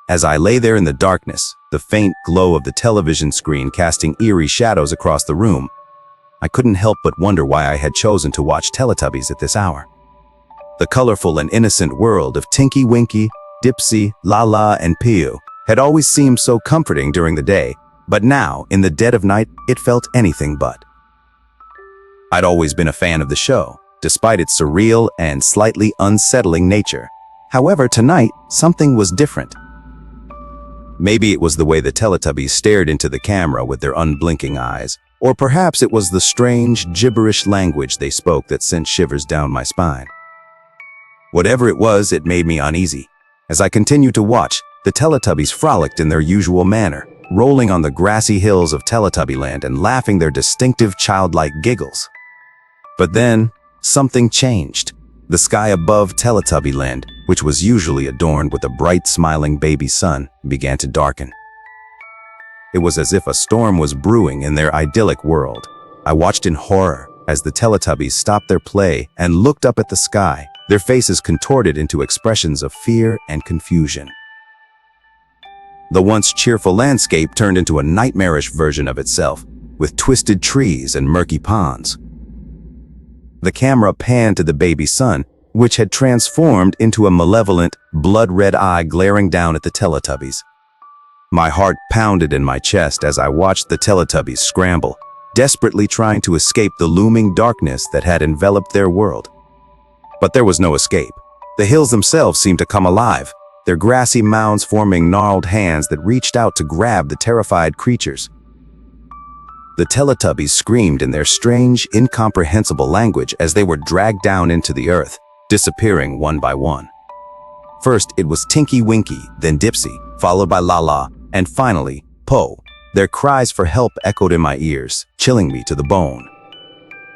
As I lay there in the darkness, the faint glow of the television screen casting eerie shadows across the room, I couldn't help but wonder why I had chosen to watch Teletubbies at this hour. The colorful and innocent world of Tinky Winky, Dipsy, Laa-Laa, and Pio had always seemed so comforting during the day, but now, in the dead of night, it felt anything but. I'd always been a fan of the show, despite its surreal and slightly unsettling nature. However, tonight, something was different. Maybe it was the way the Teletubbies stared into the camera with their unblinking eyes, or perhaps it was the strange, gibberish language they spoke that sent shivers down my spine. Whatever it was, it made me uneasy. As I continued to watch, the Teletubbies frolicked in their usual manner, rolling on the grassy hills of Teletubbyland and laughing their distinctive childlike giggles. But then, something changed. The sky above Teletubbyland, which was usually adorned with a bright smiling baby sun, began to darken. It was as if a storm was brewing in their idyllic world. I watched in horror as the Teletubbies stopped their play and looked up at the sky, their faces contorted into expressions of fear and confusion. The once cheerful landscape turned into a nightmarish version of itself, with twisted trees and murky ponds. The camera panned to the baby sun, which had transformed into a malevolent, blood-red eye glaring down at the Teletubbies. My heart pounded in my chest as I watched the Teletubbies scramble, desperately trying to escape the looming darkness that had enveloped their world. But there was no escape. The hills themselves seemed to come alive, their grassy mounds forming gnarled hands that reached out to grab the terrified creatures. The Teletubbies screamed in their strange, incomprehensible language as they were dragged down into the earth, disappearing one by one. First, it was Tinky Winky, then Dipsy, followed by Laa-Laa, and finally, Po. Their cries for help echoed in my ears, chilling me to the bone.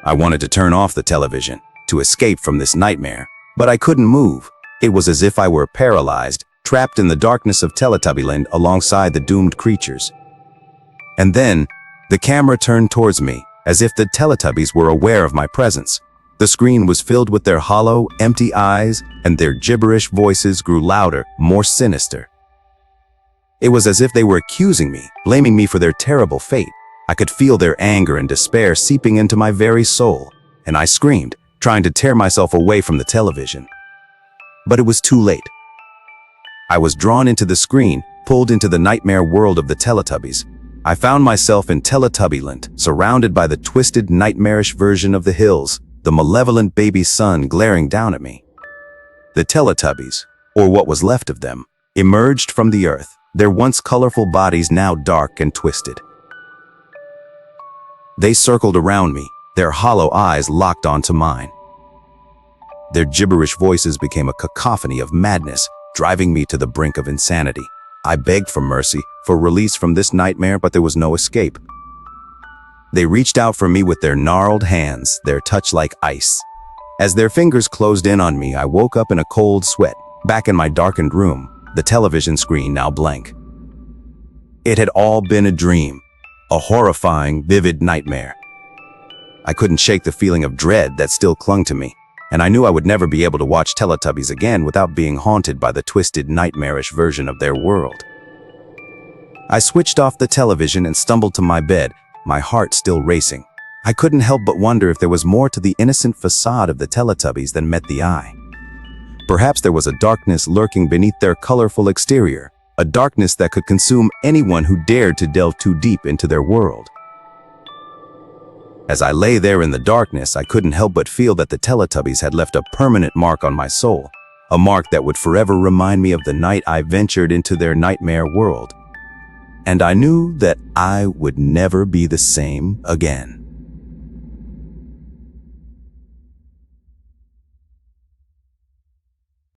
I wanted to turn off the television, to escape from this nightmare, but I couldn't move. It was as if I were paralyzed, trapped in the darkness of Teletubbyland alongside the doomed creatures. And then, the camera turned towards me, as if the Teletubbies were aware of my presence. The screen was filled with their hollow, empty eyes, and their gibberish voices grew louder, more sinister. It was as if they were accusing me, blaming me for their terrible fate. I could feel their anger and despair seeping into my very soul, and I screamed, trying to tear myself away from the television. But it was too late. I was drawn into the screen, pulled into the nightmare world of the Teletubbies. I found myself in Teletubbyland, surrounded by the twisted, nightmarish version of the hills, the malevolent baby sun glaring down at me. The Teletubbies, or what was left of them, emerged from the earth, their once colorful bodies now dark and twisted. They circled around me, their hollow eyes locked onto mine. Their gibberish voices became a cacophony of madness, driving me to the brink of insanity. I begged for mercy, for release from this nightmare, but there was no escape. They reached out for me with their gnarled hands, their touch like ice. As their fingers closed in on me, I woke up in a cold sweat, back in my darkened room, the television screen now blank. It had all been a dream, a horrifying, vivid nightmare. I couldn't shake the feeling of dread that still clung to me, and I knew I would never be able to watch Teletubbies again without being haunted by the twisted, nightmarish version of their world. I switched off the television and stumbled to my bed, my heart still racing. I couldn't help but wonder if there was more to the innocent facade of the Teletubbies than met the eye. Perhaps there was a darkness lurking beneath their colorful exterior, a darkness that could consume anyone who dared to delve too deep into their world. As I lay there in the darkness, I couldn't help but feel that the Teletubbies had left a permanent mark on my soul, a mark that would forever remind me of the night I ventured into their nightmare world. And I knew that I would never be the same again.